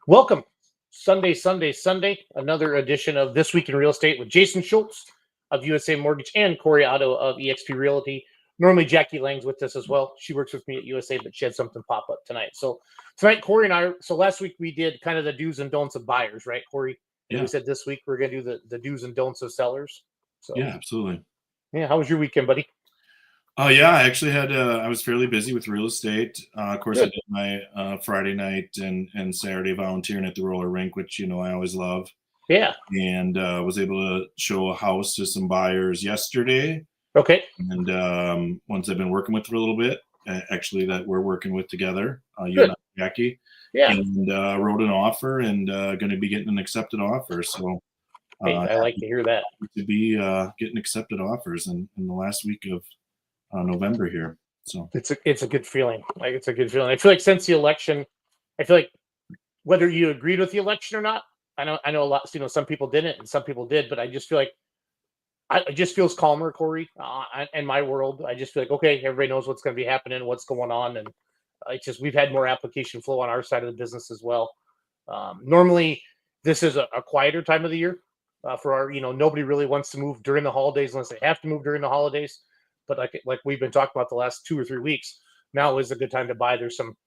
Welcome, Sunday, another edition of This Week in Real Estate with Jason Schultz of USA Mortgage and Cory Otto of eXp Realty. Normally, Jackie Lang's with us as well. She works with me at USA, but she had something pop up tonight. So tonight, Cory and I. So last week we did kind of the do's and don'ts of buyers, right, Cory? And Yeah, we said this week we're going to do the do's and don'ts of sellers. So yeah, absolutely. yeah, how was your weekend, buddy? Oh, yeah, I actually had, I was fairly busy with real estate. Of course, I Good. did my Friday night and Saturday volunteering at the roller rink, which, I always love. Yeah. And was able to show a house to some buyers yesterday. Okay. And ones I've been working with for a little bit, actually, that we're working with together, you and Good. I, Jackie. Yeah. And wrote an offer and going to be getting an accepted offer. So Hey, I like happy to hear that. to be getting accepted offers in the last week of November here. So It's a good feeling. Like it's a good feeling. I feel like since the election, I feel like whether you agreed with the election or not, I know a lot. Some people didn't and some people did, but I just feel like it just feels calmer, Cory. In my world, I just feel like okay, everybody knows what's going to be happening, what's going on, and it's just we've had more application flow on our side of the business as well. Normally, this is a quieter time of the year for our. Nobody really wants to move during the holidays unless they have to move during the holidays. But like we've been talking about the last 2 or 3 weeks, now is a good time to buy. There's some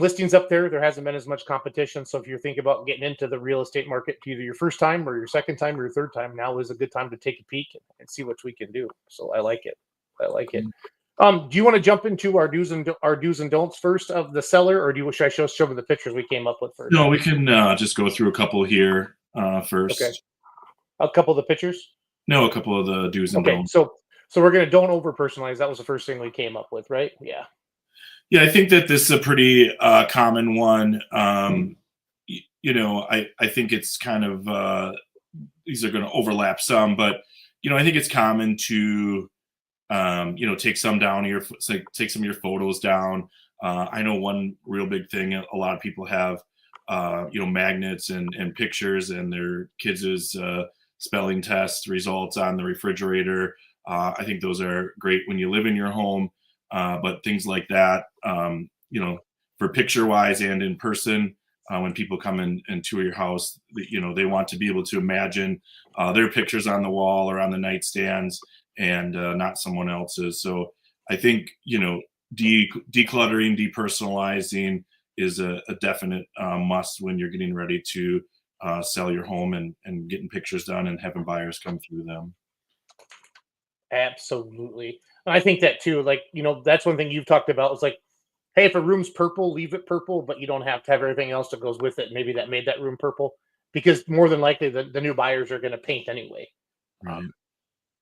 listings up there. There hasn't been as much competition. So if you're thinking about getting into the real estate market, either your first time or your second time or your third time, now is a good time to take a peek and see what we can do. So I like it. I like it. Do you want to jump into our do's and don'ts first of the seller, or should I show some of the pictures we came up with first? no, we can just go through a couple here Okay, first. a couple of the pictures. No, a couple of the do's and Okay, don'ts. so we're gonna don't over personalize. That was the first thing we came up with, right? Yeah. Yeah, I think that this is a pretty common one. I think it's kind of these are going to overlap some, but I think it's common to take some down your like take some of your photos down. I know one real big thing a lot of people have, magnets and pictures and their kids' spelling test results on the refrigerator. I think those are great when you live in your home, but things like that, for picture wise and in person. When people come in and tour your house, they want to be able to imagine their pictures on the wall or on the nightstands and not someone else's. So I think, decluttering, depersonalizing is a definite must when you're getting ready to sell your home and getting pictures done and having buyers come through them. Absolutely. I think that too. Like, that's one thing you've talked about is like, hey, if a room's purple, leave it purple, but you don't have to have everything else that goes with it. Maybe that made that room purple because more than likely the new buyers are going to paint anyway. Right.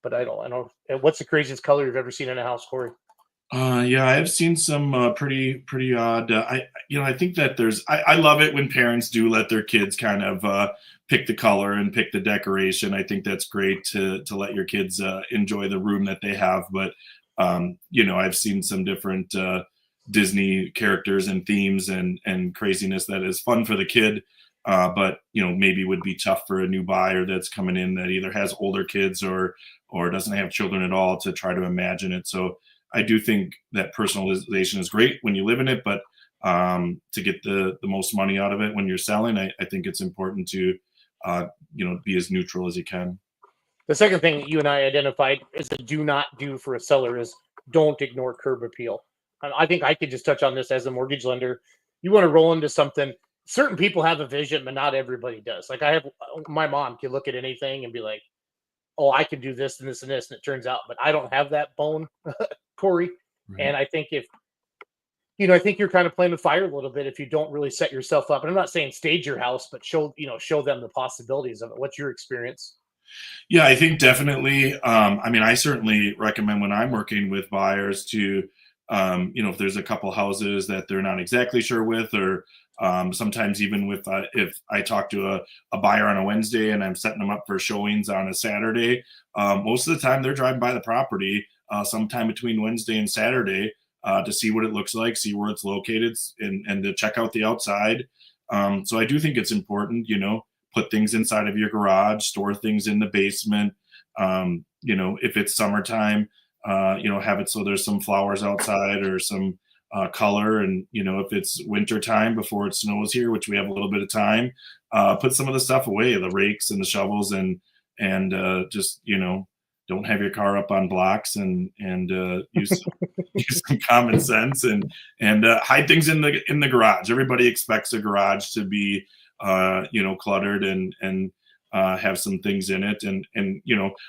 But I don't know. What's the craziest color you've ever seen in a house, Cory? Yeah, I've seen some pretty odd. I think that I love it when parents do let their kids kind of pick the color and pick the decoration. I think that's great to let your kids enjoy the room that they have. But I've seen some different Disney characters and themes and craziness that is fun for the kid. But maybe would be tough for a new buyer that's coming in that either has older kids or doesn't have children at all to try to imagine it. So I do think that personalization is great when you live in it, but to get the most money out of it when you're selling, I think it's important to be as neutral as you can. The second thing that you and I identified is the do not do for a seller is don't ignore curb appeal. And I think I could just touch on this as a mortgage lender. You want to roll into something. Certain people have a vision, but not everybody does. Like my mom can look at anything and be like, "Oh, I can do this and this and this," and it turns out, but I don't have that bone, Cory. Right. And I think I think you're kind of playing with fire a little bit if you don't really set yourself up. And I'm not saying stage your house, but show them the possibilities of it. What's your experience? Yeah, I think definitely. I certainly recommend when I'm working with buyers to, if there's a couple houses that they're not exactly sure with, or sometimes even with if I talk to a buyer on a Wednesday and I'm setting them up for showings on a Saturday, most of the time they're driving by the property sometime between Wednesday and Saturday to see what it looks like, see where it's located, and to check out the outside. So I do think it's important, put things inside of your garage, store things in the basement. If it's summertime, have it so there's some flowers outside or some color. And, if it's winter time before it snows here, which we have a little bit of time, put some of the stuff away, the rakes and the shovels, and just, don't have your car up on blocks, and use use some common sense, and hide things in the garage. Everybody expects a garage to be cluttered, and have some things in it. And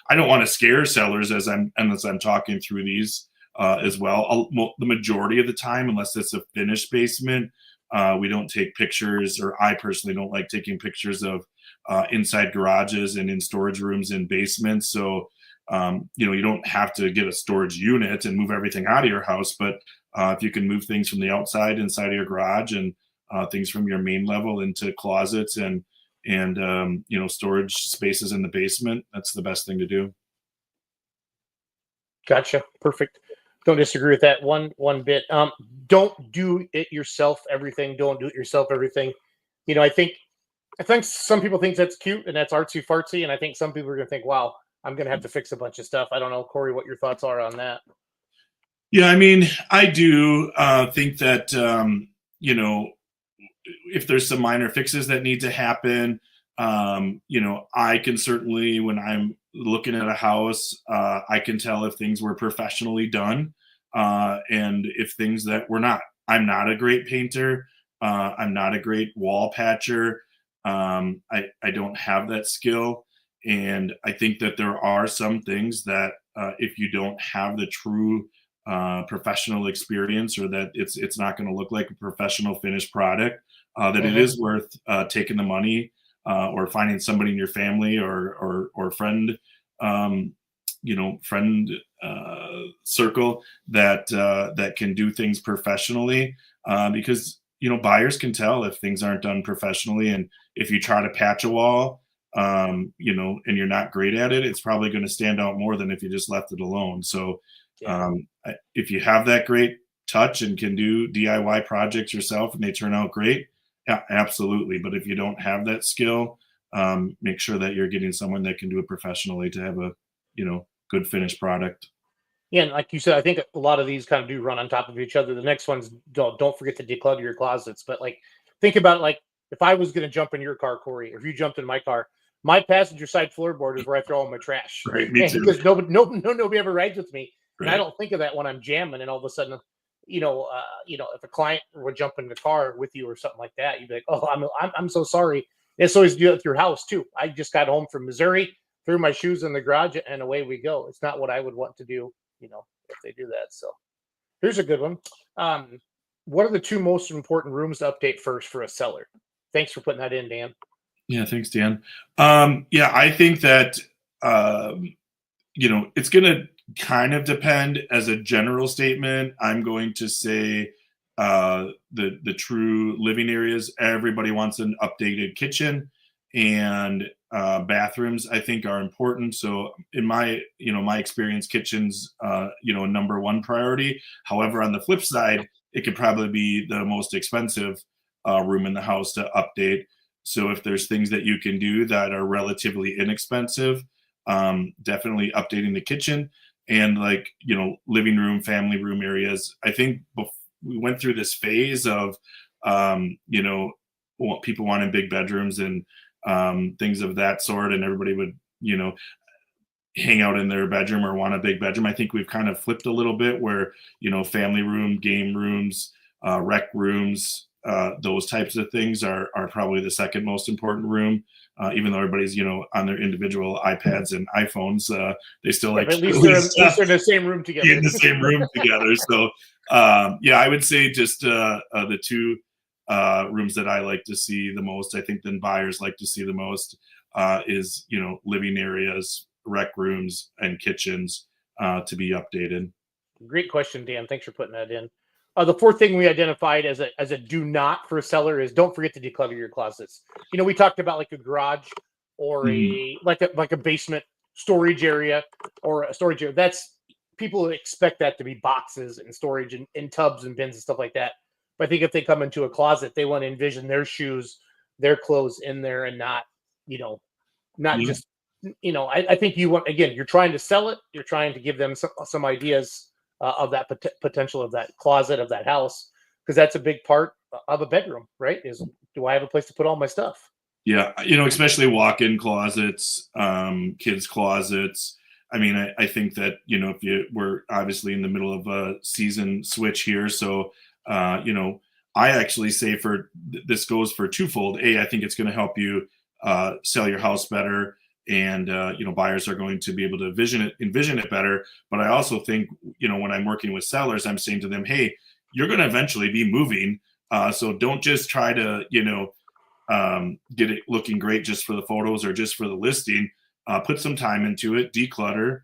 I don't want to scare sellers as I'm talking through these as well. The majority of the time, unless it's a finished basement, we don't take pictures, or I personally don't like taking pictures of inside garages and in storage rooms in basements. So you don't have to get a storage unit and move everything out of your house, but if you can move things from the outside inside of your garage, and things from your main level into closets, and storage spaces in the basement, that's the best thing to do. Gotcha. Perfect. Don't disagree with that one bit. Don't do it yourself everything. Don't do it yourself everything. I think some people think that's cute and that's artsy fartsy, and I think some people are gonna think, wow, I'm gonna have to fix a bunch of stuff. I don't know, Cory, what your thoughts are on that. Yeah, I mean, I do think that if there's some minor fixes that need to happen, I can certainly, when I'm looking at a house, I can tell if things were professionally done, and if things that were not. I'm not a great painter. I'm not a great wall patcher. I don't have that skill. And I think that there are some things that if you don't have the true professional experience, or that it's not going to look like a professional finished product, that it is worth taking the money, or finding somebody in your family or friend, friend circle that can do things professionally, because buyers can tell if things aren't done professionally. And if you try to patch a wall, and you're not great at it, it's probably going to stand out more than if you just left it alone. So if you have that great touch and can do DIY projects yourself and they turn out great, yeah, absolutely. But if you don't have that skill, make sure that you're getting someone that can do it professionally to have a good finished product. Yeah, and like you said, I think a lot of these kind of do run on top of each other. The next one's don't forget to declutter your closets. But like, think about it, like if I was going to jump in your car, Cory, or if you jumped in my car, my passenger side floorboard is where I throw all my trash. Right, me too. Because nobody ever rides with me, and I Right. don't think of that when I'm jamming. And all of a sudden, if a client would jump in the car with you or something like that, you'd be like, "Oh, I'm so sorry." It's always do it at your house too. I just got home from Missouri, threw my shoes in the garage, and away we go. It's not what I would want to do, if they do that. So here's a good one. What are the two most important rooms to update first for a seller? Thanks for putting that in, Dan. Yeah, thanks, Dan. Yeah, I think that it's going to kind of depend. As a general statement, I'm going to say the true living areas. Everybody wants an updated kitchen, and bathrooms, I think, are important. So in my experience, kitchens number one priority. However, on the flip side, it could probably be the most expensive room in the house to update. So if there's things that you can do that are relatively inexpensive, definitely updating the kitchen, and living room, family room areas. I think we went through this phase of people wanting big bedrooms and things of that sort, and everybody would hang out in their bedroom or want a big bedroom. I think we've kind of flipped a little bit, where family room, game rooms, rec rooms, those types of things are probably the second most important room. Even though everybody's on their individual iPads and iPhones, they still like at least they're in the same room together. In the same room together. So I would say just the two rooms that I like to see the most, I think then buyers like to see the most, is living areas, rec rooms, and kitchens to be updated. Great question, Dan. Thanks for putting that in. The fourth thing we identified as a do not for a seller is don't forget to declutter your closets. We talked about like a garage or a basement storage area or a storage area. That's people expect that to be boxes and storage and in tubs and bins and stuff like that. But I think if they come into a closet, they want to envision their shoes, their clothes in there, and not just I think you want, again, you're trying to sell it. You're trying to give them some ideas of that potential of that closet of that house, because that's a big part of a bedroom, right? Is, do I have a place to put all my stuff? Yeah, especially walk-in closets, kids' closets. I mean, I think that, if we're obviously in the middle of a season switch here. So, I actually say this goes for twofold. A, I think it's going to help you sell your house better. And, buyers are going to be able to envision it better. But I also think, when I'm working with sellers, I'm saying to them, hey, you're going to eventually be moving. So don't just try to, get it looking great just for the photos or just for the listing. Put some time into it, declutter,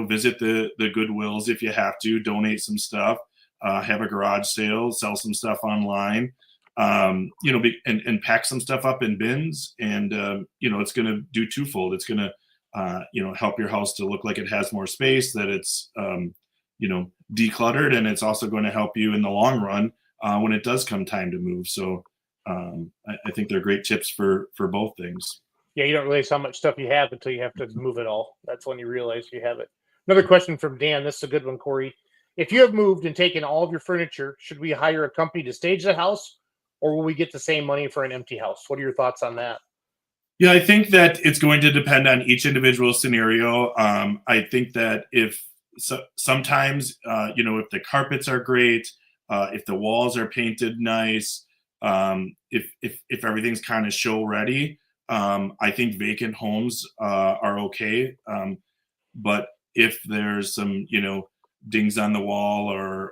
visit the Goodwills if you have to, donate some stuff, have a garage sale, sell some stuff online, and pack some stuff up in bins. And, it's going to do twofold. It's going to, help your house to look like it has more space, that it's, decluttered. And it's also going to help you in the long run when it does come time to move. So, I think they're great tips for both things. Yeah, you don't realize how much stuff you have until you have to move it all. That's when you realize you have it. Another question from Dan. This is a good one, Cory. If you have moved and taken all of your furniture, should we hire a company to stage the house, or will we get the same money for an empty house? What are your thoughts on that? Yeah, I think that it's going to depend on each individual scenario. I think that sometimes, if the carpets are great, if the walls are painted nice, if everything's kind of show ready, I think vacant homes are okay. But if there's some, dings on the wall,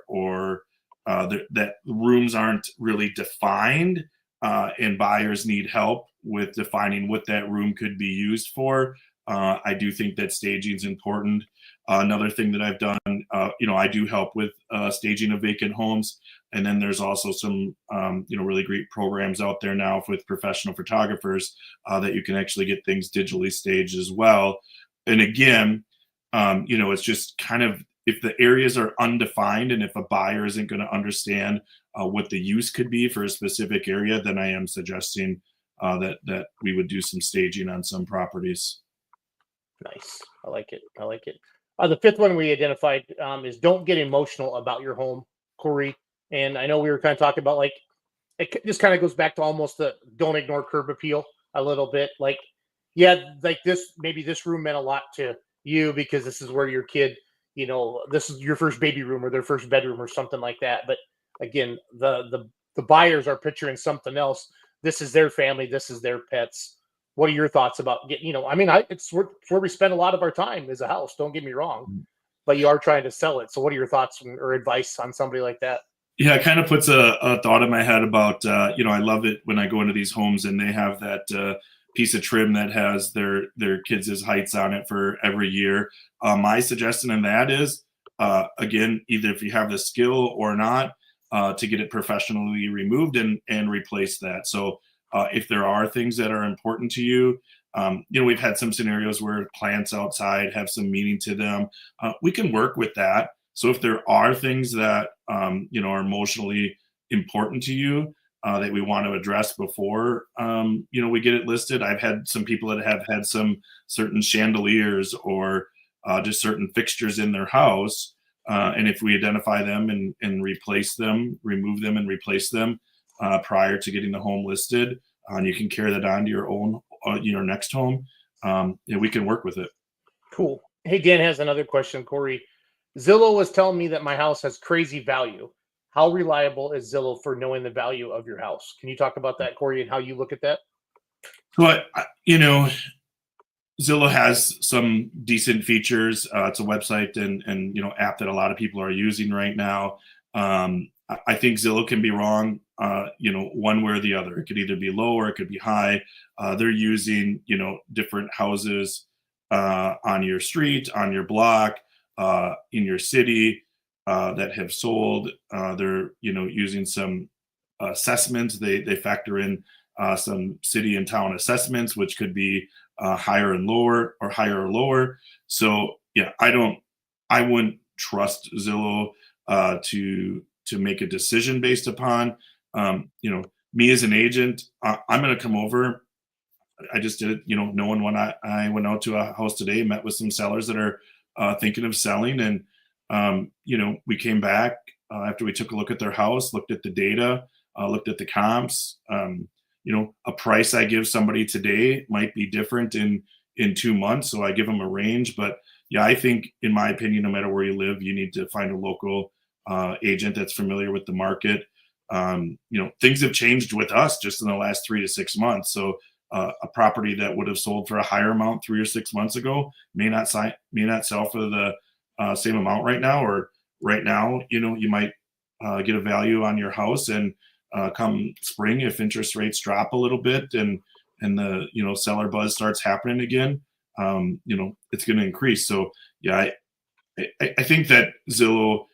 or that rooms aren't really defined, and buyers need help with defining what that room could be used for, I do think that staging is important. Another thing that I've done, I do help with staging of vacant homes. And then there's also some, really great programs out there now with professional photographers that you can actually get things digitally staged as well. And again, it's just kind of, if the areas are undefined and if a buyer isn't going to understand what the use could be for a specific area, then I am suggesting that we would do some staging on some properties. Nice. I like it. I like it. The fifth one we identified is don't get emotional about your home, Cory. And I know we were kind of talking about, like, just kind of goes back to almost the don't ignore curb appeal a little bit. Like, yeah, like maybe this room meant a lot to you because this is where your kid, this is your first baby room or their first bedroom or something like that. But again, the buyers are picturing something else. This is their family. This is their pets. What are your thoughts about getting, it's where we spend a lot of our time is a house. Don't get me wrong, but you are trying to sell it. So what are your thoughts or advice on somebody like that? Yeah, it kind of puts a thought in my head about, I love it when I go into these homes and they have that piece of trim that has their kids' heights on it for every year. My suggestion in that is, again, either if you have the skill or not, to get it professionally removed and replace that. So if there are things that are important to you, we've had some scenarios where plants outside have some meaning to them. We can work with that. So if there are things that are emotionally important to you that we want to address before we get it listed, I've had some people that have had some certain chandeliers or just certain fixtures in their house, and if we identify them and replace them, remove them and replace them prior to getting the home listed, and you can carry that on to your own your next home, we can work with it. Cool. Hey, Dan has another question, Cory. Zillow was telling me that my house has crazy value. How reliable is Zillow for knowing the value of your house? Can you talk about that, Cory, and how you look at that? But Zillow has some decent features. It's a website and app that a lot of people are using right now. I think Zillow can be wrong, one way or the other. It could either be low or it could be high. They're using different houses on your street, on your block, in your city that have sold. They're using some assessments. They factor in some city and town assessments, which could be higher and lower, or higher or lower. So yeah, I wouldn't trust Zillow to make a decision based upon me as an agent. I'm going to come over. I just did it, knowing when I went out to a house today, met with some sellers that are thinking of selling, and we came back after we took a look at their house, looked at the data, looked at the comps. A price I give somebody today might be different in 2 months, so I give them a range. But yeah, I think, in my opinion, no matter where you live, you need to find a local agent that's familiar with the market. Things have changed with us just in the last 3 to 6 months. So a property that would have sold for a higher amount 3 or 6 months ago may not sell for the same amount right now. Or right now, you might get a value on your house, and come spring, if interest rates drop a little bit and the seller buzz starts happening again, it's going to increase. So yeah, I think that Zillow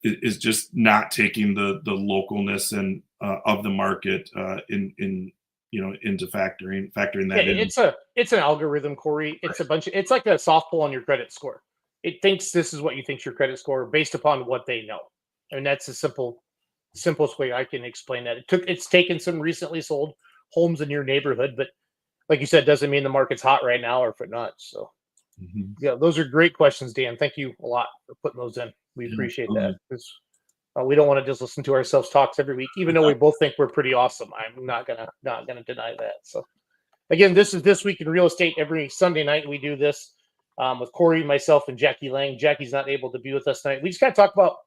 is just not taking the localness and of the market into factoring Yeah, that in. it's an algorithm, Corey. It's like a softball on your credit score. It thinks this is what you think's your credit score based upon what they know. And that's the simplest way I can explain that. It's taken some recently sold homes in your neighborhood, but like you said, doesn't mean the market's hot right now or if it's not. So Mhm. yeah, those are great questions, Dan. Thank you a lot for putting those in. We Yeah, appreciate that. absolutely. 'Cause, we don't want to just listen to ourselves talks every week, even though we both think we're pretty awesome. I'm not gonna deny that. So again, this is This Week in Real Estate. Every Sunday night we do this with Corey, myself, and Jackie Lang. Jackie's not able to be with us tonight. We just kind of talk about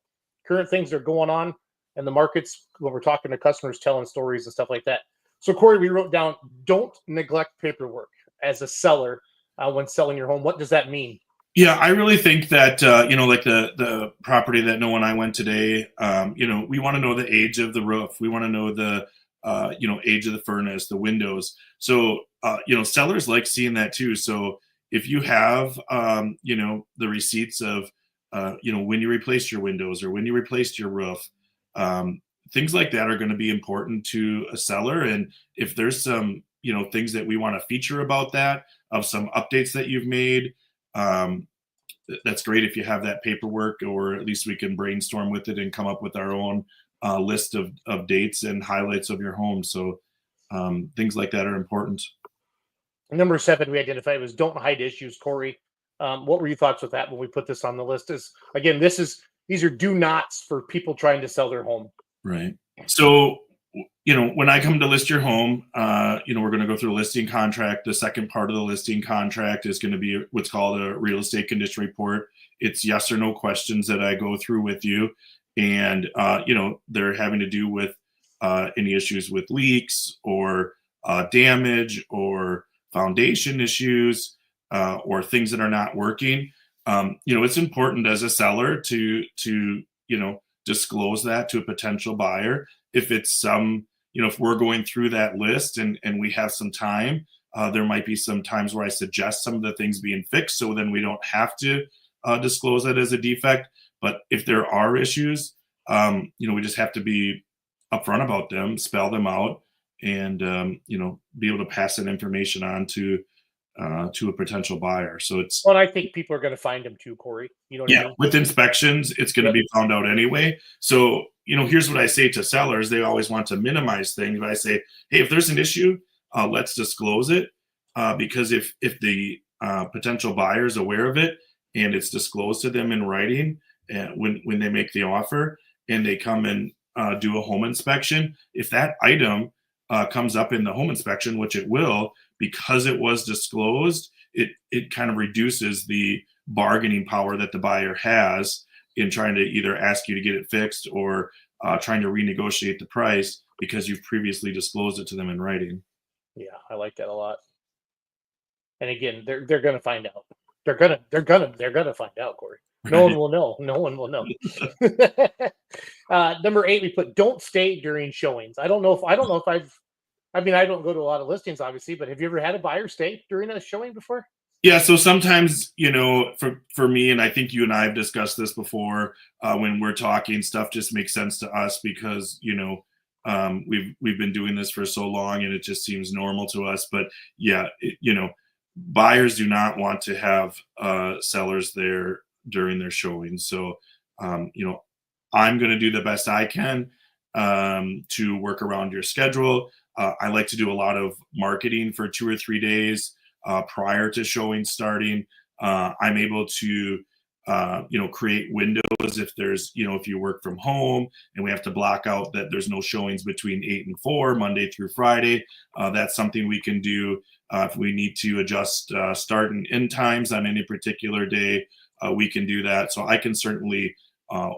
current things that are going on in the markets when we're talking to customers, telling stories and stuff like that. So Corey, we wrote down, don't neglect paperwork as a seller when selling your home. What does that mean? Yeah, I really think that like the property that Noah and I went today. We want to know the age of the roof. We want to know the age of the furnace, the windows. So sellers like seeing that too. So if you have the receipts of when you replaced your windows or when you replaced your roof, um, things like that are going to be important to a seller. And if there's some things that we want to feature about that, of some updates that you've made, um, that's great if you have that paperwork, or at least we can brainstorm with it and come up with our own list of dates and highlights of your home. So things like that are important. Number 7 we identified was don't hide issues, Corey. What were your thoughts with that when we put this on the list? Is again, these are do nots for people trying to sell their home. Right. So, when I come to list your home, we're going to go through a listing contract. The second part of the listing contract is going to be what's called a real estate condition report. It's yes or no questions that I go through with you. And, they're having to do with any issues with leaks or damage or foundation issues or things that are not working. It's important as a seller to disclose that to a potential buyer. If it's if we're going through that list and we have some time, there might be some times where I suggest some of the things being fixed, so then we don't have to disclose that as a defect. But if there are issues, we just have to be upfront about them, spell them out, and be able to pass that information on to a potential buyer. So it's Well, and I think people are going to find them too, Corey. You know what I yeah, mean? with inspections, it's going to Yep. be found out anyway. So, here's what I say to sellers. They always want to minimize things, but I say, hey, if there's an issue, let's disclose it. Because if the potential buyer is aware of it and it's disclosed to them in writing, when they make the offer and they come and do a home inspection, if that item comes up in the home inspection, which it will, because it was disclosed, it kind of reduces the bargaining power that the buyer has in trying to either ask you to get it fixed or trying to renegotiate the price because you've previously disclosed it to them in writing. Yeah, I like that a lot. And again, they're going to find out. They're gonna find out, Corey. No one Right. will know. No one will know. Number 8, we put don't stay during showings. I don't know if I mean, I don't go to a lot of listings, obviously, but have you ever had a buyer stay during a showing before? Yeah, so sometimes, for me, and I think you and I have discussed this before, when we're talking, stuff just makes sense to us because we've been doing this for so long, and it just seems normal to us. But yeah, buyers do not want to have sellers there during their showings. So I'm going to do the best I can to work around your schedule. I like to do a lot of marketing for 2 or 3 days prior to showing starting. I'm able to create windows if there's, if you work from home and we have to block out that there's no showings between 8 and 4, Monday through Friday. That's something we can do. If we need to adjust start and end times on any particular day, we can do that. So I can certainly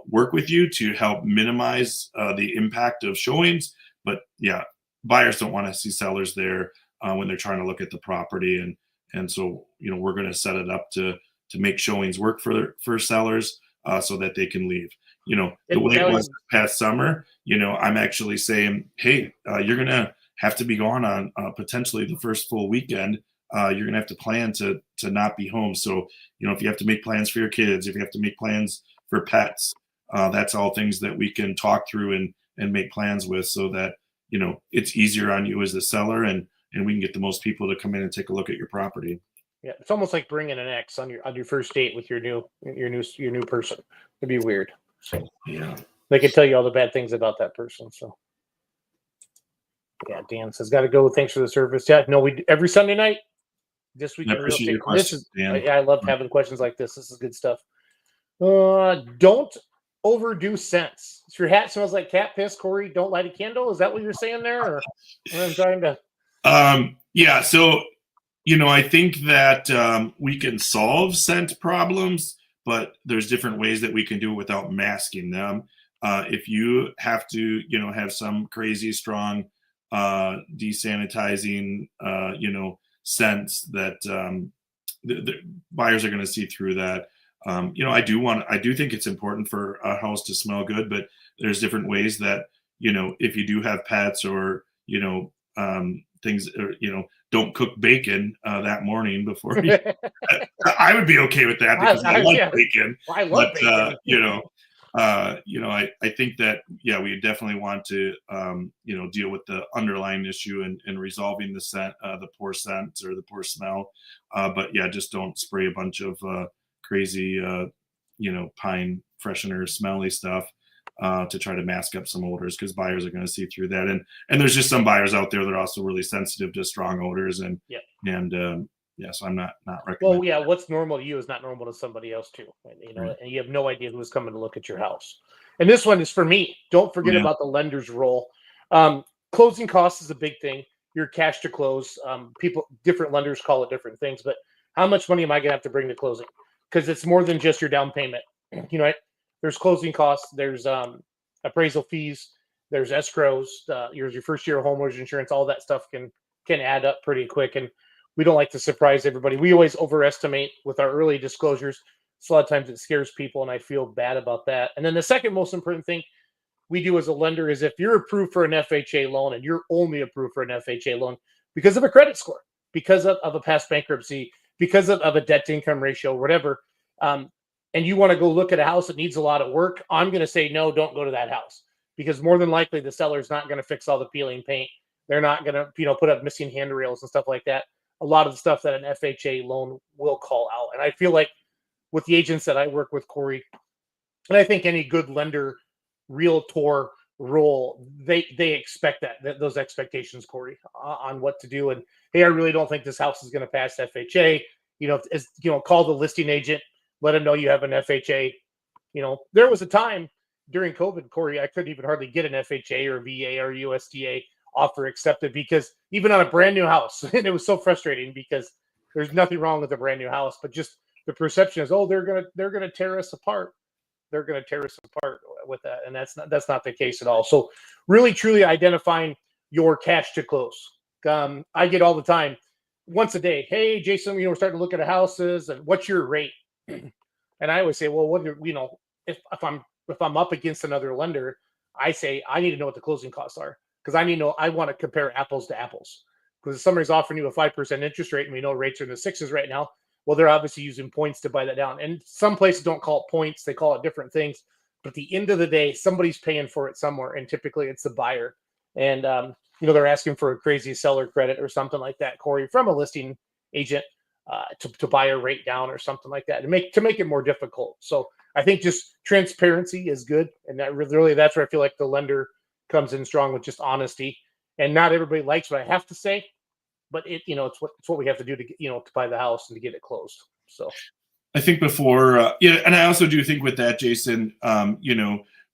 work with you to help minimize the impact of showings. But yeah, buyers don't want to see sellers there when they're trying to look at the property. And so, we're going to set it up to make showings work for sellers so that they can leave. The way it was this past summer, I'm actually saying, hey, you're going to have to be gone on potentially the first full weekend. You're going to have to plan to not be home. So, if you have to make plans for your kids, if you have to make plans for pets, that's all things that we can talk through and make plans with so that, it's easier on you as the seller and we can get the most people to come in and take a look at your property. Yeah, it's almost like bringing an ex on your first date with your new person. It'd be weird. So yeah, they can tell you all the bad things about that person. So yeah, Dan says, "Got to go. Thanks for the service." Yeah, no, we every Sunday night. This week in real estate. I love having questions like this. This is good stuff. Don't overdo scents. If your hat smells like cat piss, Cory, don't light a candle. Is that what you're saying there? Or I'm trying to. Yeah. So, I think that we can solve scent problems, but there's different ways that we can do it without masking them. If you have to, have some crazy strong desanitizing, scents that the buyers are going to see through that. I do think it's important for a house to smell good, but there's different ways that, if you do have pets or, things, or, don't cook bacon that morning before you, I would be okay with that because I love bacon. Well, I love bacon. I think that, yeah, we definitely want to, deal with the underlying issue and resolving the scent, the poor scent or the poor smell. But yeah, just don't spray a bunch of crazy, pine freshener, smelly stuff to try to mask up some odors because buyers are going to see through that. And there's just some buyers out there that are also really sensitive to strong odors so I'm not recommending. Well, yeah, what's normal to you is not normal to somebody else too. And, Right. and you have no idea who's coming to look at your house. And this one is for me. Don't forget about the lender's role. Closing costs is a big thing. Your cash to close. Different lenders call it different things, but how much money am I going to have to bring to closing? Because it's more than just your down payment. There's closing costs. There's appraisal fees. There's escrows. Your first year of homeowners insurance. All that stuff can add up pretty quick. And we don't like to surprise everybody. We always overestimate with our early disclosures. So a lot of times it scares people, and I feel bad about that. And then the second most important thing we do as a lender is if you're approved for an FHA loan, and you're only approved for an FHA loan because of a credit score, because of a past bankruptcy, because of a debt to income ratio, whatever, and you want to go look at a house that needs a lot of work, I'm going to say, no, don't go to that house, because more than likely the seller's not going to fix all the peeling paint. They're not going to, put up missing handrails and stuff like that. A lot of the stuff that an FHA loan will call out. And I feel like with the agents that I work with, Cory, and I think any good lender, realtor role, they expect those expectations, Cory, on what to do. And hey, I really don't think this house is going to pass FHA. Call the listing agent, let them know you have an FHA. There was a time during COVID, Cory, I couldn't even hardly get an FHA or VA or USDA offer accepted, because even on a brand new house, and it was so frustrating because there's nothing wrong with a brand new house, but just the perception is, oh, they're gonna tear us apart. They're gonna tear us apart with that, and that's not the case at all. So really, truly identifying your cash to close. I get all the time, once a day, hey, Jason, we're starting to look at houses, and what's your rate? And I always say, well, if I'm up against another lender, I say I need to know what the closing costs are. Because I want to compare apples to apples. Because if somebody's offering you a 5% interest rate, and we know rates are in the 6s right now, well, they're obviously using points to buy that down. And some places don't call it points; they call it different things. But at the end of the day, somebody's paying for it somewhere, and typically it's the buyer. And they're asking for a crazy seller credit or something like that, Cory, from a listing agent to buy a rate down or something like that, to make it more difficult. So I think just transparency is good, and that really that's where I feel like the lender comes in strong with just honesty. And not everybody likes what I have to say, but it's what we have to do to to buy the house and to get it closed. So I think before, yeah, and I also do think with that, Jason,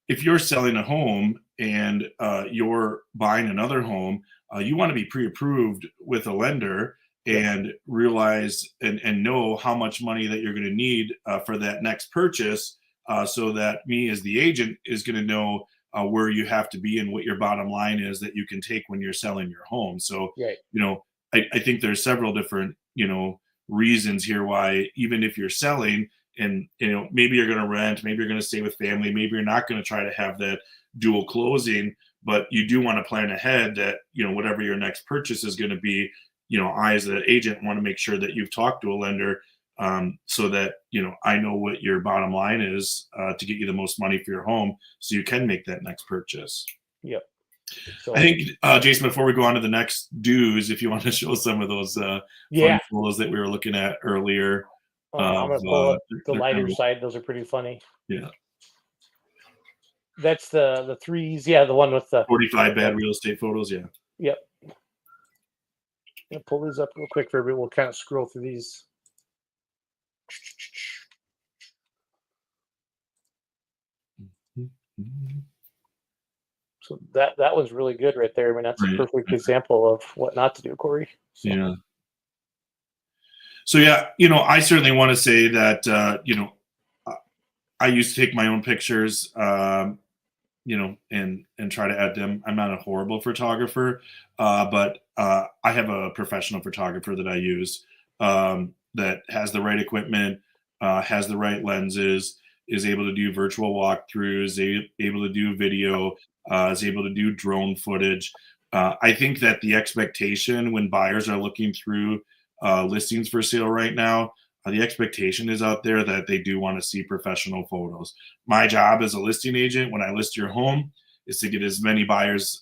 if you're selling a home and you're buying another home, you want to be pre-approved with a lender Yep. and realize and know how much money that you're going to need for that next purchase, so that me as the agent is going to know where you have to be and what your bottom line is that you can take when you're selling your home. So, Right. I think there's several different, reasons here why even if you're selling and maybe you're going to rent, maybe you're going to stay with family, maybe you're not going to try to have that dual closing, but you do want to plan ahead that whatever your next purchase is going to be. I as an agent want to make sure that you've talked to a lender, so that I know what your bottom line is, to get you the most money for your home so you can make that next purchase. Yep. So I think, Jason, before we go on to the next dues, if you want to show some of those yeah, fun photos that we were looking at earlier I'm of gonna pull up the they're kind lighter of, side. Those are pretty funny. yeah, That's the threes. Yeah, the one with the 45 bad real estate photos. Yeah. yep. I'll pull these up real quick for everybody. We'll kind of scroll through these. So that was really good right there. I mean, that's a Right. perfect example of what not to do, Corey. So, Yeah. So yeah, I certainly want to say that I I used to take my own pictures, and try to add them. I'm not a horrible photographer, but I have a professional photographer that I use, that has the right equipment, has the right lenses, is able to do virtual walkthroughs, able to do video, is able to do drone footage. I think that the expectation when buyers are looking through listings for sale right now, the expectation is out there that they do want to see professional photos. My job as a listing agent when I list your home is to get as many buyers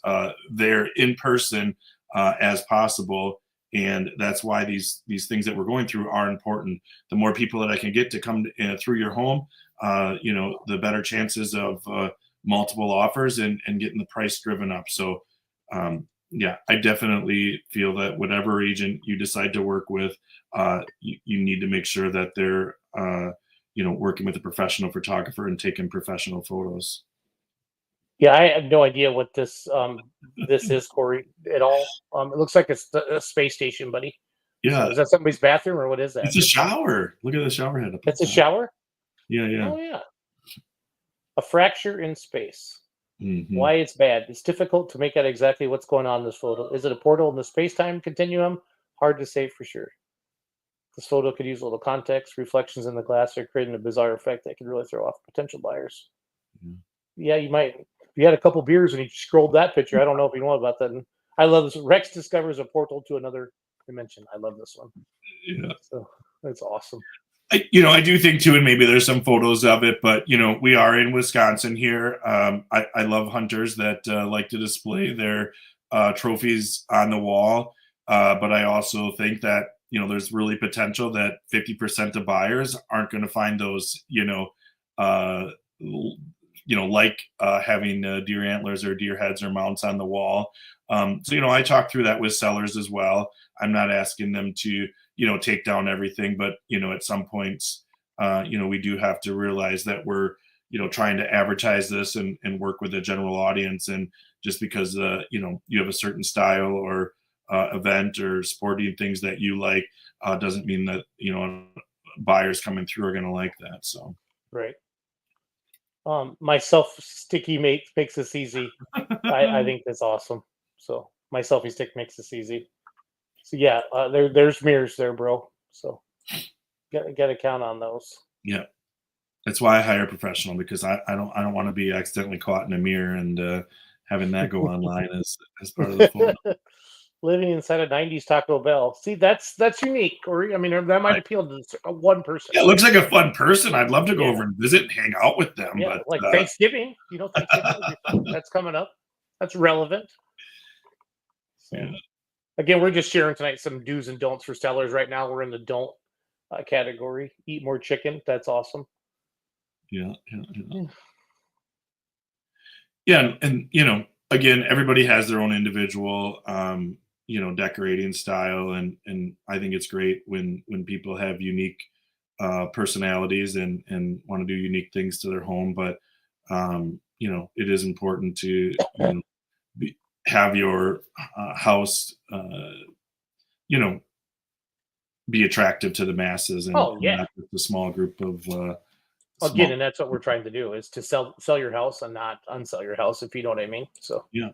there in person as possible, and that's why these things that we're going through are important. The more people that I can get to come through your home, the better chances of multiple offers and getting the price driven up. So yeah, I definitely feel that whatever agent you decide to work with, you need to make sure that they're working with a professional photographer and taking professional photos. yeah, I have no idea what this is, Corey, at all. It looks like it's a space station, buddy. So Yeah, is that somebody's bathroom or what is that? it's a shower. Look at the shower head up It's at a the top. shower. Yeah, yeah. Oh yeah, a fracture in space. Hmm. Why it's bad. It's difficult to make out exactly what's going on in this photo. Is it a portal in the space-time continuum? Hard to say for sure. This photo could use a little context. Reflections in the glass are creating a bizarre effect that could really throw off potential buyers. Yeah, you might. If you had a couple beers and you scrolled that picture, I don't know if you know about that. And I love this. Rex discovers a portal to another dimension. I love this one. Yeah. So that's awesome. I do think too, and maybe there's some photos of it, but we are in Wisconsin here. I love hunters that like to display their trophies on the wall, but I also think that there's really potential that 50% of buyers aren't going to find those, uh, like having deer antlers or deer heads or mounts on the wall. So I talk through that with sellers as well. I'm not asking them to take down everything, but at some points, we do have to realize that we're trying to advertise this and work with the general audience, and just because you have a certain style or event or sporting things that you like, doesn't mean that buyers coming through are going to like that. So Right. My self sticky mate makes this easy. I think that's awesome. So my selfie stick makes this easy. So yeah, there's mirrors there, bro. So got to count on those. yeah, that's why I hire a professional, because I don't want to be accidentally caught in a mirror and having that go online as part of the photo. Living inside a '90s Taco Bell. See, that's unique, Corey. I mean, that might Right. appeal to one person. Yeah, it looks like a fun person. I'd love to go Yeah, over and visit and hang out with them, yeah. but Like Thanksgiving. Thanksgiving would be fun. That's coming up. That's relevant. yeah, So again, we're just sharing tonight some do's and don'ts for sellers. Right now, we're in the don't category. Eat more chicken. That's awesome. yeah, yeah, yeah. Mm. Yeah, and again, everybody has their own individual decorating style, and I think it's great when people have unique personalities and want to do unique things to their home. But it is important to be, have your house be attractive to the masses Oh and yeah. not just a small group of Again, small. and that's what we're trying to do, is to sell your house and not unsell your house, if you know what I mean. So Yeah.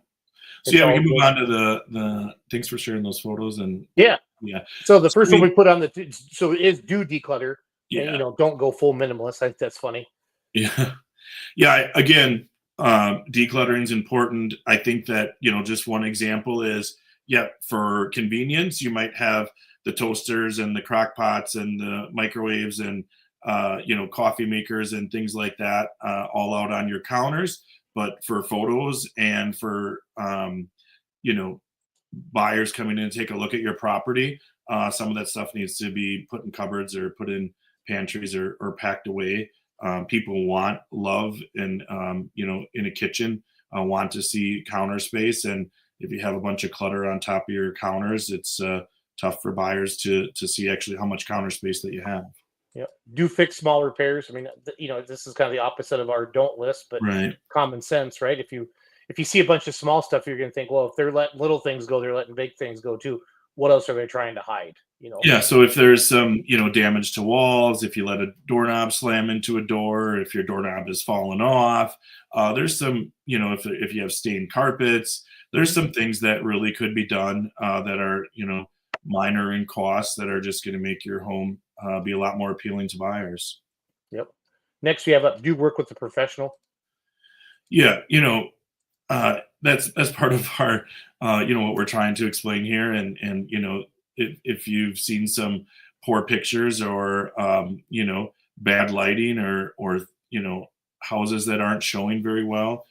So it's yeah, we all can move good. on to the thanks for sharing those photos. And Yeah. yeah, So the so first one we put on so it is do declutter, and yeah, don't go full minimalist. I think that's funny. yeah. Yeah, again, decluttering is important. I think that, just one example is, yeah, for convenience, you might have the toasters and the crock pots and the microwaves and, coffee makers and things like that, all out on your counters. But for photos and for, you know, buyers coming in to take a look at your property, some of that stuff needs to be put in cupboards or put in pantries or packed away. People want love and in a kitchen, want to see counter space. And if you have a bunch of clutter on top of your counters, it's tough for buyers to see actually how much counter space that you have. Yeah. Do fix small repairs. I mean, this is kind of the opposite of our don't list, but Right. common sense, right? If you see a bunch of small stuff, you're going to think, well, if they're letting little things go, they're letting big things go too. What else are they trying to hide? Yeah, so if there's some, damage to walls, if you let a doorknob slam into a door, if your doorknob has fallen off, there's some, if you have stained carpets, there's some things that really could be done that are, minor in cost that are just going to make your home be a lot more appealing to buyers. Yep. Next, we have do work with the professional. Yeah, that's part of our, what we're trying to explain here. And if you've seen some poor pictures or bad lighting or houses that aren't showing very well,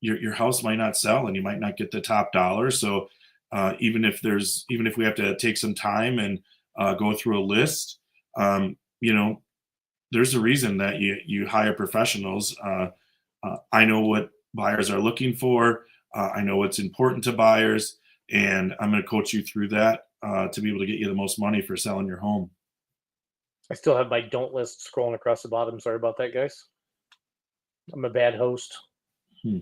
your house might not sell and you might not get the top dollar. So even if we have to take some time and go through a list, there's a reason that you hire professionals. I know what buyers are looking for. I know what's important to buyers, and I'm going to coach you through that to be able to get you the most money for selling your home. I still have my don't list scrolling across the bottom. Sorry about that, guys. I'm a bad host. Hmm.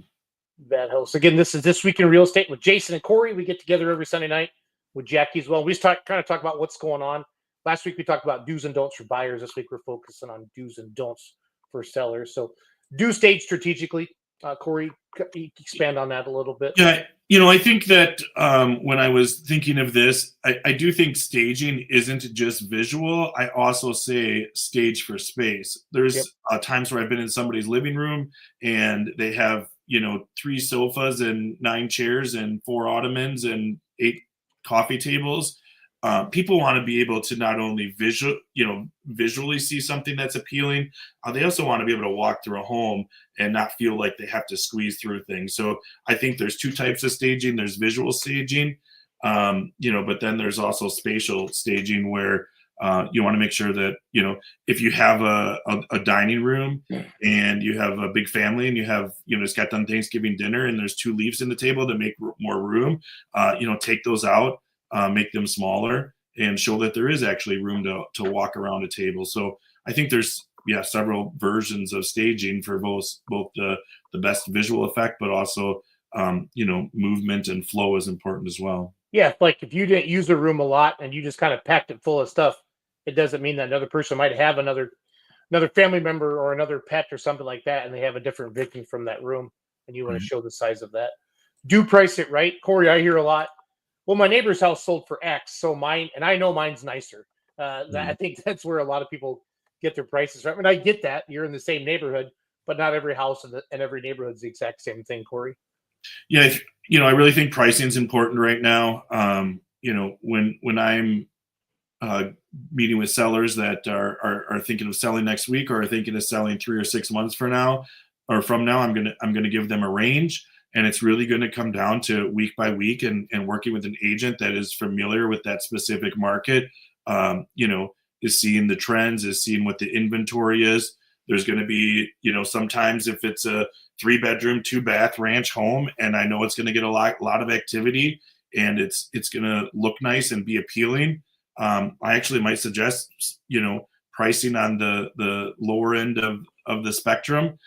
Bad host. Again, this is This Week in Real Estate with Jason and Cory. We get together every Sunday night with Jackie as well. We just kind of talk about what's going on. Last week we talked about do's and don'ts for buyers. This week we're focusing on do's and don'ts for sellers. So do stage strategically. Cory, expand on that a little bit. Yeah, I think that when I was thinking of this, I do think staging isn't just visual. I also say stage for space. There's Yep. Times where I've been in somebody's living room and they have, 3 sofas and 9 chairs and 4 ottomans and 8 coffee tables. People want to be able to not only visually see something that's appealing, they also want to be able to walk through a home and not feel like they have to squeeze through things. So I think there's 2 types of staging. There's visual staging, but then there's also spatial staging where you want to make sure that, if you have a dining room and you have a big family and you have, just got done Thanksgiving dinner and there's 2 leaves in the table to make more room, take those out, make them smaller and show that there is actually room to walk around a table. So I think there's several versions of staging for both the best visual effect, but also movement and flow is important as well. Yeah, like if you didn't use a room a lot and you just kind of packed it full of stuff, it doesn't mean that another person might have another family member or another pet or something like that, and they have a different vision from that room, and you want to Right. show the size of that. Do price it right, Cory. I hear a lot. Well, my neighbor's house sold for X, so mine, and I know mine's nicer. I think that's where a lot of people get their prices right. I mean, I get that you're in the same neighborhood, but not every house and every neighborhood is the exact same thing, Cory. Yeah, I really think pricing is important right now. When I'm uh, meeting with sellers that are thinking of selling next week or are thinking of selling 3 or 6 months from now, I'm gonna give them a range, and it's really going to come down to week by week and working with an agent that is familiar with that specific market. Is seeing the trends, is seeing what the inventory is. There's going to be, sometimes if it's a 3-bedroom, 2-bath ranch home, and I know it's going to get a lot of activity, and it's going to look nice and be appealing. I actually might suggest, pricing on the lower end of the spectrum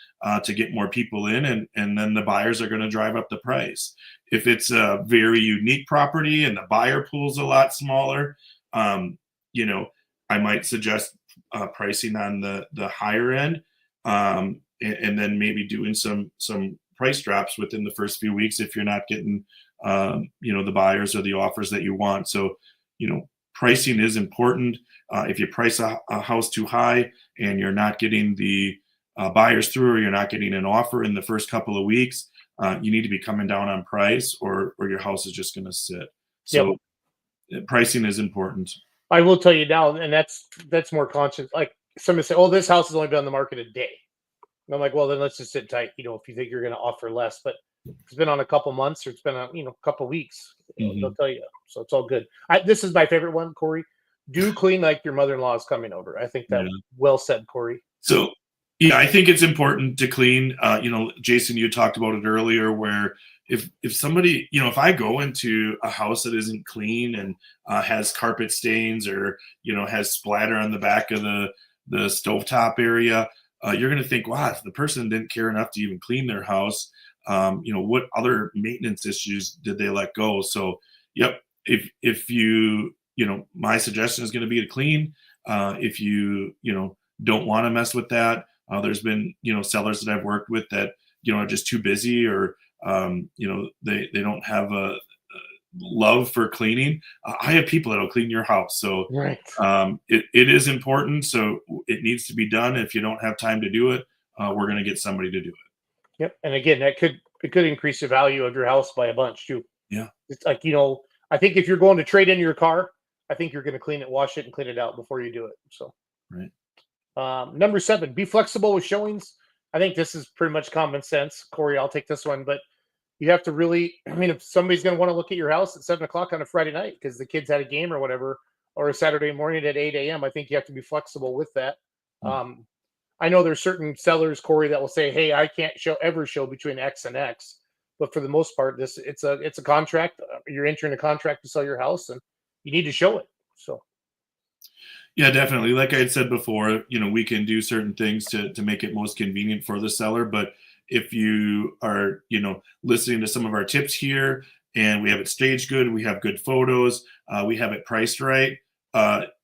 to get more people in, and then the buyers are going to drive up the price. If it's a very unique property and the buyer pool's a lot smaller, you know, I might suggest pricing on the higher end, and then maybe doing some price drops within the first few weeks if you're not getting you know, the buyers or the offers that you want. So, you know, pricing is important. If you price a house too high and you're not getting the buyers through, or you're not getting an offer in the first couple of weeks, you need to be coming down on price, or your house is just going to sit. So pricing is important. I will tell you now, and that's more conscious. Like somebody say, "Oh, this house has only been on the market a day." And I'm like, "Well, then let's just sit tight. You know, if you think you're going to offer less, but it's been on a couple months, or it's been a couple weeks, they'll tell you. So it's all good." This is my favorite one, Corey. Do clean like your mother-in-law is coming over. I think that well said, Corey. So yeah, I think it's important to clean. You know, Jason, you talked about it earlier, where if somebody, you know, if I go into a house that isn't clean and has carpet stains, or you know, has splatter on the back of the stovetop area, you're going to think, wow, if the person didn't care enough to even clean their house, you know, what other maintenance issues did they let go? So, yep, if you, you know, my suggestion is going to be to clean. If you know, don't want to mess with that, there's been, you know, sellers that I've worked with that, you know, are just too busy, or you know, they don't have a love for cleaning. I have people that'll clean your house. So Right. it is important. So it needs to be done. If you don't have time to do it, we're going to get somebody to do it. Yep. And again, it could increase the value of your house by a bunch too. Yeah. It's like, you know, I think if you're going to trade in your car, I think you're going to clean it, wash it, and clean it out before you do it. So, right. Number 7, be flexible with showings. I think this is pretty much common sense. Corey, I'll take this one, but you have to really, I mean, if somebody's going to want to look at your house at 7 o'clock on a Friday night because the kids had a game or whatever, or a Saturday morning at 8 a.m., I think you have to be flexible with that. I know there's certain sellers, Corey, that will say, "Hey, I can't ever show between X and X." But for the most part, it's a contract. You're entering a contract to sell your house, and you need to show it. So, yeah, definitely. Like I had said before, you know, we can do certain things to make it most convenient for the seller. But if you are, you know, listening to some of our tips here, and we have it staged good, we have good photos, we have it priced right,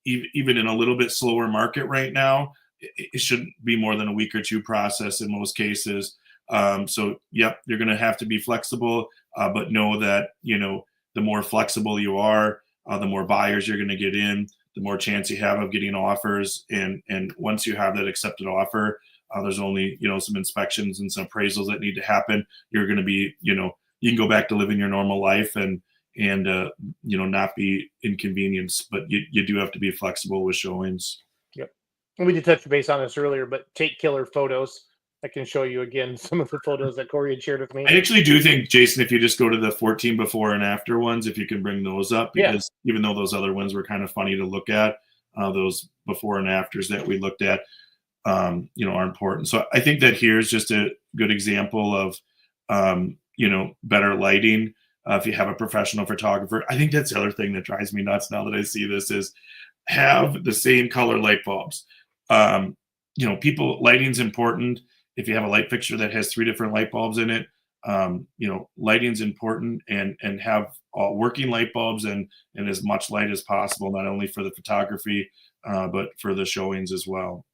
even in a little bit slower market right now, it shouldn't be more than a week or two process in most cases. So, yep, you're going to have to be flexible, but know that, you know, the more flexible you are, the more buyers you're going to get in, the more chance you have of getting offers. And once you have that accepted offer, there's only, you know, some inspections and some appraisals that need to happen. You're going to be, you know, you can go back to living your normal life and you know, not be inconvenienced, but you do have to be flexible with showings. yep. And we did touch base on this earlier, but take killer photos. I can show you again some of the photos that Corey had shared with me. I actually do think, Jason, if you just go to the 14 before and after ones, if you can bring those up, because even though those other ones were kind of funny to look at, those before and afters that we looked at, you know, are important. So I think that here's just a good example of, you know, better lighting. If you have a professional photographer, I think that's the other thing that drives me nuts now that I see this is have the same color light bulbs. You know, lighting's important. If you have a light fixture that has 3 different light bulbs in it, you know, lighting's important, and have all working light bulbs and as much light as possible, not only for the photography, but for the showings as well.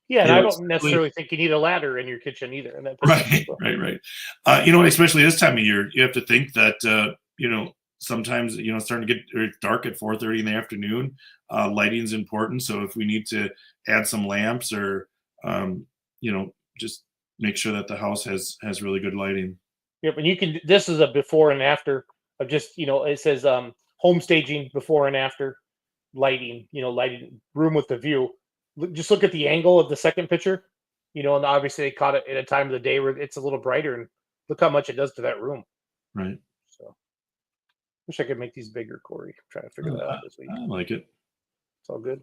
Yeah, and You I know, don't necessarily think you need a ladder in your kitchen either. And that right. You know, especially this time of year, you have to think that, you know, sometimes, you know, it's starting to get dark at 4:30 in the afternoon. Lighting's important. So if we need to add some lamps, or, you know, just make sure that the house has really good lighting. Yep, and you can. This is a before and after of just, you know, it says home staging before and after lighting. You know, lighting room with the view. Just look at the angle of the second picture. You know, and obviously they caught it at a time of the day where it's a little brighter, and look how much it does to that room. Right. So, wish I could make these bigger, Corey. I'm trying to figure that out this week. I like it. It's all good.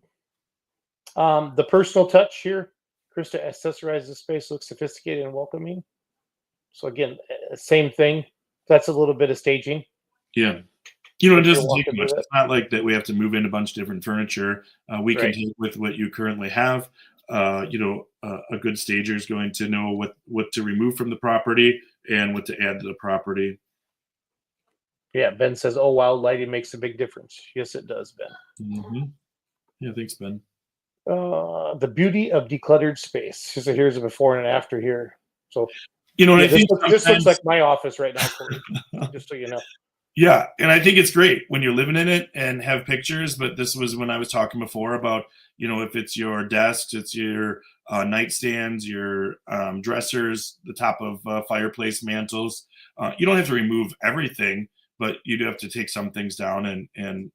The personal touch here. Krista accessorized the space, looks sophisticated and welcoming. So again, same thing. That's a little bit of staging. Yeah. It if you're doesn't take walking through much. that. It's not like that we have to move in a bunch of different furniture. We can Right. take with what you currently have. A good stager is going to know what to remove from the property and what to add to the property. Yeah, Ben says, "Oh wow, lighting makes a big difference." Yes, it does, Ben. Mm-hmm. Yeah, thanks, Ben. The beauty of decluttered space. So here's a before and an after here. So And yeah, I think this looks sometimes, like my office right now, Cory. Just so you know. yeah, and I think it's great when you're living in it and have pictures. But this was when I was talking before about, if it's your desks, it's your nightstands, your dressers, the top of fireplace mantles. You don't have to remove everything, but you do have to take some things down and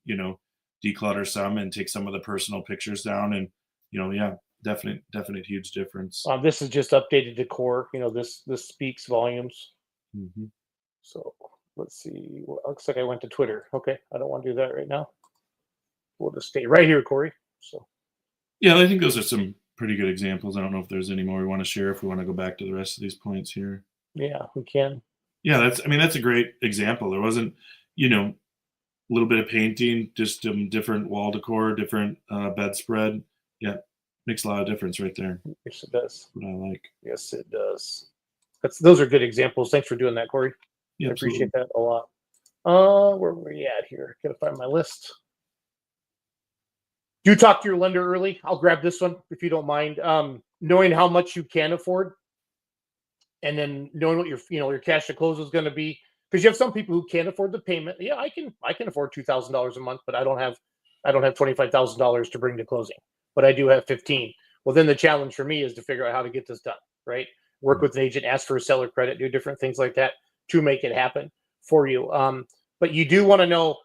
declutter some and take some of the personal pictures down. And yeah, definite huge difference. This is just updated decor. This speaks volumes. Hmm. So let's see. Well, looks like I went to Twitter. Okay, I don't want to do that right now. We'll just stay right here, Cory. So Yeah, I think those are some pretty good examples. I don't know if there's any more we want to share if we want to go back to the rest of these points here. yeah, we can. Yeah, that's a great example. There wasn't, a little bit of painting, just different wall decor, different bedspread. Yeah, makes a lot of difference right there. Yes, it does. What I like. Yes, it does. Those are good examples. Thanks for doing that, Cory. Yeah, I absolutely. appreciate that a lot. Where were we at here? Gotta find my list. Do talk to your lender early. I'll grab this one if you don't mind. Knowing how much you can afford, and then knowing what your cash to close is going to be, because you have some people who can't afford the payment. Yeah, I can afford $2,000 a month, but I don't have $25,000 to bring to closing, but I do have 15. Well, then the challenge for me is to figure out how to get this done. Right, work with an agent, ask for a seller credit, do different things like that to make it happen for you. But you do want to know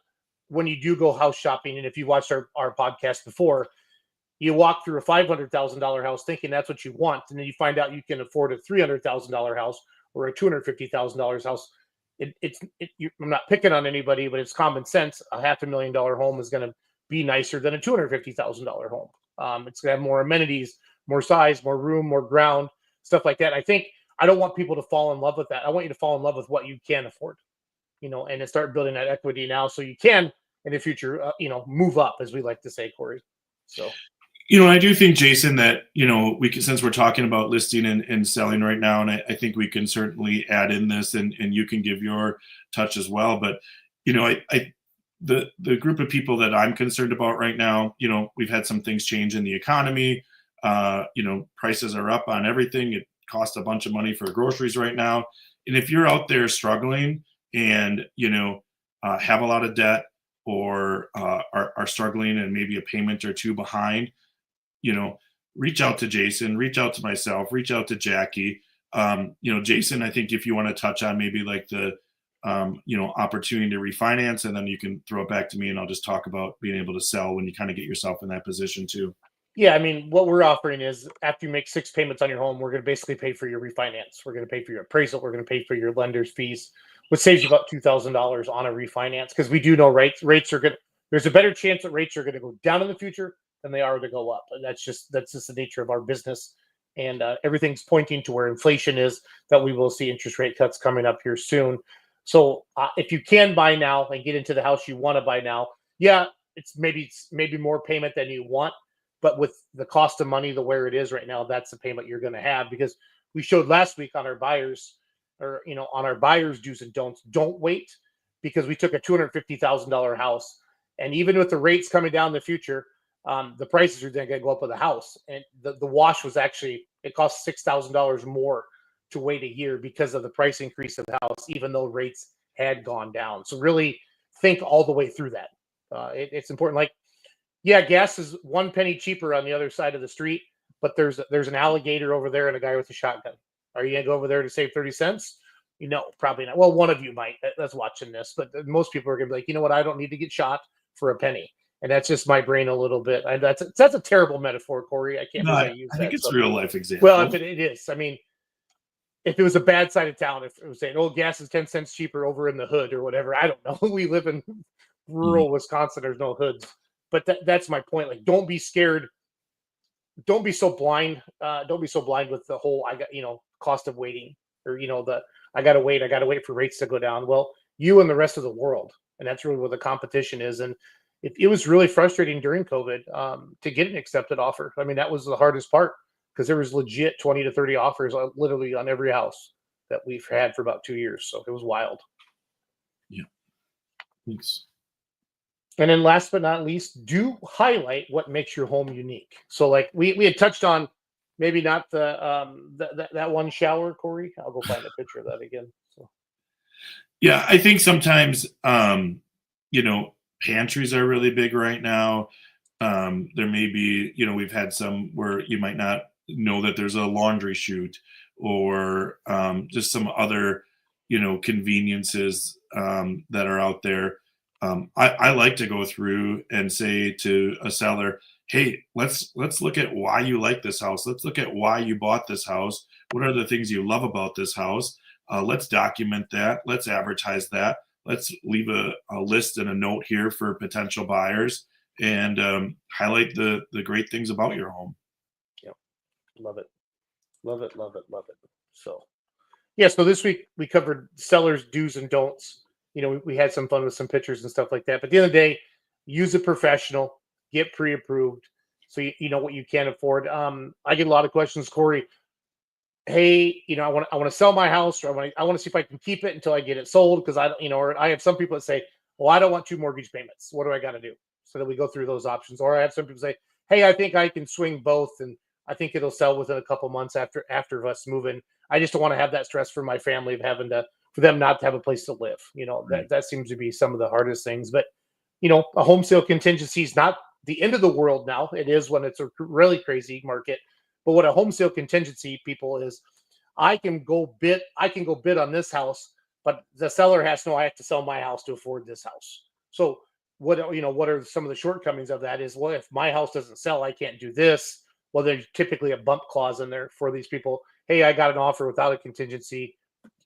when you do go house shopping, and if you watched our podcast before, you walk through a $500,000 house thinking that's what you want, and then you find out you can afford a $300,000 house or a $250,000 house. I'm not picking on anybody, but it's common sense. A $500,000 home is going to be nicer than a $250,000 home. It's going to have more amenities, more size, more room, more ground, stuff like that. I don't want people to fall in love with that. I want you to fall in love with what you can afford, and then start building that equity now so you can in the future, move up, as we like to say, Cory. So. I do think, Jason, that, we can, since we're talking about listing and selling right now, and I think we can certainly add in this and you can give your touch as well. But, the group of people that I'm concerned about right now, we've had some things change in the economy. Prices are up on everything. It costs a bunch of money for groceries right now. And if you're out there struggling and, have a lot of debt or are struggling and maybe a payment or two behind, reach out to Jason, reach out to myself, reach out to Jackie. Jason, I think if you want to touch on maybe like the, opportunity to refinance, and then you can throw it back to me and I'll just talk about being able to sell when you kind of get yourself in that position too. Yeah, I mean, what we're offering is after you make 6 payments on your home, we're going to basically pay for your refinance. We're going to pay for your appraisal. We're going to pay for your lender's fees, which saves you about $2,000 on a refinance, because we do know rates are going. There's a better chance that rates are going to go down in the future than they are to go up, and that's just the nature of our business. And everything's pointing to where inflation is, that we will see interest rate cuts coming up here soon. So if you can buy now and get into the house you want to buy now, yeah, it's maybe more payment than you want. But with the cost of money, the where it is right now, that's the payment you're going to have, because we showed last week on our buyers, or on our buyers' do's and don'ts. Don't wait, because we took a $250,000 house, and even with the rates coming down in the future, the prices are going to go up with the house. And the wash was actually, it cost $6,000 more to wait a year because of the price increase of the house, even though rates had gone down. So really think all the way through that. It's important. Like, yeah, gas is 1 penny cheaper on the other side of the street, but there's an alligator over there and a guy with a shotgun. Are you gonna go over there to save 30 cents? Probably not. Well, one of you might that's watching this, but most people are gonna be like, you know what? I don't need to get shot for a penny. And that's just my brain a little bit. That's a terrible metaphor, Cory. I can't No, believe I use I that. think it's So, a real life example. well, if it is, I mean, if it was a bad side of town, if it was saying, "Oh, gas is 10 cents cheaper over in the hood," or whatever, I don't know. We live in rural Wisconsin. There's no hoods, but that's my point. Like, don't be scared. Don't be so blind. Don't be so blind with the whole cost of waiting, or I gotta wait for rates to go down. Well, you and the rest of the world and that's really what the competition is. And it was really frustrating during COVID to get an accepted offer. I mean, that was the hardest part because there was legit 20 to 30 offers literally on every house that we've had for about 2 years. So it was wild. Yeah. Thanks. And then last but not least, do highlight what makes your home unique. So like we had touched on, maybe not that one shower, Cory. I'll go find a picture of that again. So. Yeah, I think sometimes pantries are really big right now. There may be, we've had some where you might not know that there's a laundry chute or just some other, conveniences that are out there. I like to go through and say to a seller, hey, let's look at why you like this house. Let's look at why you bought this house. What are the things you love about this house? Let's document that. Let's advertise that. Let's leave a list and a note here for potential buyers and highlight the great things about your home. Yep. Love it. Love it. Love it. Love it. So, yeah. So this week we covered sellers' do's and don'ts. We had some fun with some pictures and stuff like that. But at the end of the day, use a professional, get pre-approved, so you know what you can afford. I get a lot of questions, Cory. Hey, I want to sell my house, or I want to see if I can keep it until I get it sold because or I have some people that say, well, I don't want 2 mortgage payments. What do I got to do? So that we go through those options. Or I have some people say, hey, I think I can swing both, and I think it'll sell within a couple months after us moving. I just don't want to have that stress for my family of having for them not to have a place to live. That seems to be some of the hardest things. But a home sale contingency is not the end of the world now. It is when it's a really crazy market. But what a home sale contingency, people, is I can go bid on this house, but the seller has to know I have to sell my house to afford this house. So what are some of the shortcomings of that is, well, if my house doesn't sell, I can't do this. Well, there's typically a bump clause in there for these people. Hey, I got an offer without a contingency.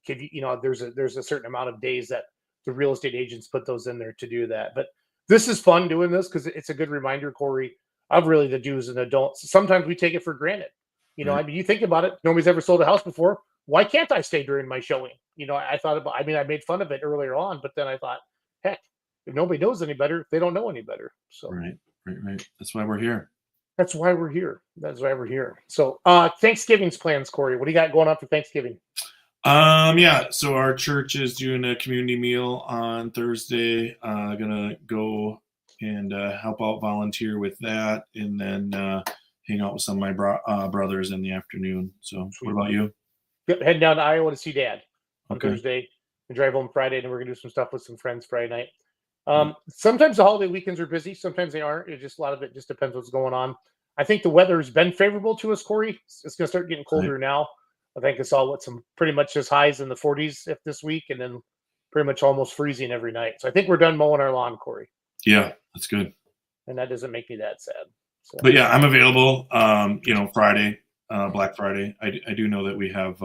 There's a certain amount of days that the real estate agents put those in there to do that. But this is fun doing this because it's a good reminder, Cory, of really the do's and the don'ts. Sometimes we take it for granted. Right. I mean, you think about it. Nobody's ever sold a house before. Why can't I stay during my showing? I thought about. I mean, I made fun of it earlier on, but then I thought, heck, if nobody knows any better, they don't know any better. So right. That's why we're here. That's why we're here. So Thanksgiving's plans, Cory. What do you got going on for Thanksgiving? So our church is doing a community meal on Thursday. Gonna go and help out, volunteer with that, and then hang out with some of my brothers in the afternoon. So Sweet. What about you? Yep, heading down to Iowa to see Dad on Okay. Thursday and drive home Friday, and we're gonna do some stuff with some friends Friday night. Sometimes the holiday weekends are busy, sometimes they aren't. A lot of it just depends what's going on. I think the weather's been favorable to us, Cory. It's gonna start getting colder now. I think I saw some pretty much just highs in the 40s this week, and then pretty much almost freezing every night. So I think we're done mowing our lawn, Cory. Yeah, that's good. And that doesn't make me that sad. So. But yeah, I'm available. Friday, Black Friday. I do know that we have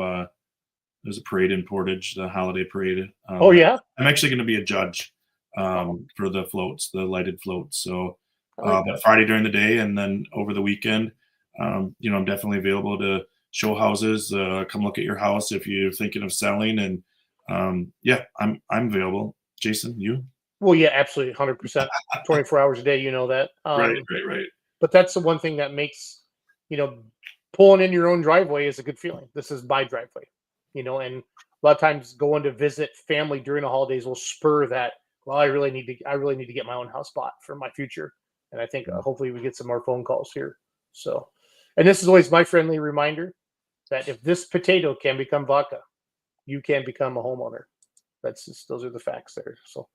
there's a parade in Portage, the holiday parade. Oh yeah. I'm actually going to be a judge for the floats, the lighted floats. So, but Friday during the day, and then over the weekend, I'm definitely available to show houses. Come look at your house if you're thinking of selling, and I'm available. Jason, you? Well, yeah, absolutely, 100%, 24 hours a day. You know that. Right. But that's the one thing that makes, pulling in your own driveway is a good feeling. This is my driveway, and a lot of times going to visit family during the holidays will spur that. Well, I really need to get my own house bought for my future, and I think hopefully we get some more phone calls here. So, and this is always my friendly reminder that if this potato can become vodka, you can become a homeowner. Those are the facts there. So,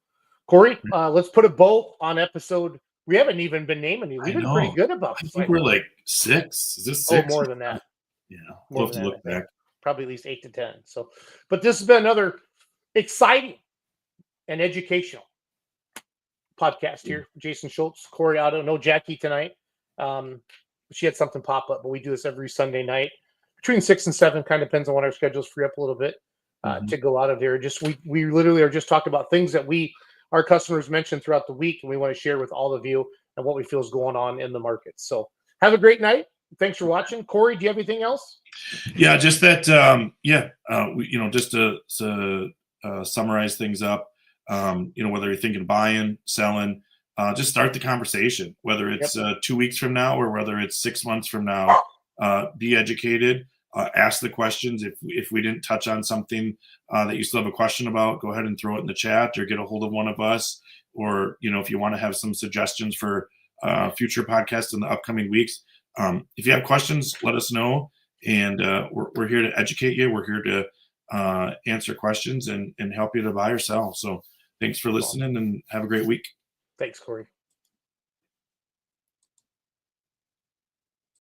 Cory, let's put a bow on episode. We haven't even been naming you. We've been pretty good about this. I think we're like 6. Is this 6? Oh, more than that. Yeah, we'll have to look back. Probably at least 8 to 10. So, but this has been another exciting and educational podcast here. Jason Schultz, Cory Otto, no Jackie tonight. She had something pop up, but we do this every Sunday night between 6 and 7. Kind of depends on when our schedules free up a little bit to go out of here. We literally are just talking about things that our customers mention throughout the week, and we want to share with all of you and what we feel is going on in the market. So have a great night. Thanks for watching. Cory, do you have anything else? Yeah, just that. Just to summarize things up, Whether you're thinking of buying, selling, just start the conversation, whether Yep. it's 2 weeks from now or whether it's 6 months from now. Be educated, ask the questions. If we didn't touch on something that you still have a question about, go ahead and throw it in the chat or get a hold of one of us. Or, if you want to have some suggestions for future podcasts in the upcoming weeks, if you have questions, let us know. And we're here to educate you. We're here to answer questions and help you to buy or sell. So thanks for listening and have a great week. Thanks, Cory.